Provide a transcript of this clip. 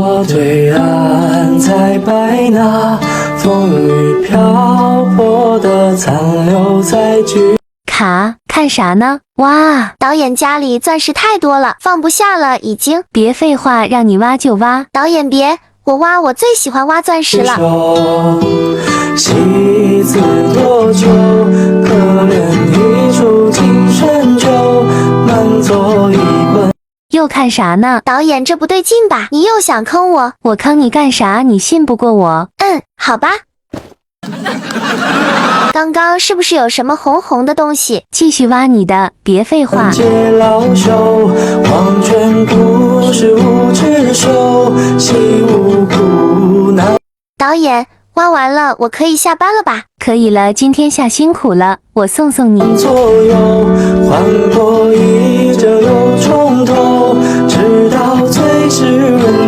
我对岸在白那，风雨漂泊的残留在剧。卡，看啥呢？哇，导演家里钻石太多了，放不下了已经。别废话，让你挖就挖。导演别，我挖，我最喜欢挖钻石了。戏子多久？可怜一出青春旧，满座一本。又看啥呢？导演，这不对劲吧？你又想坑我？我坑你干啥？你信不过我？好吧。刚刚是不是有什么红红的东西？继续挖你的，别废话。皆老朽，黄泉不是无知羞，戏无苦难。导演，挖完了，我可以下班了吧？可以了，今天下辛苦了，我送送你。左右换过一折又重头，直到最是人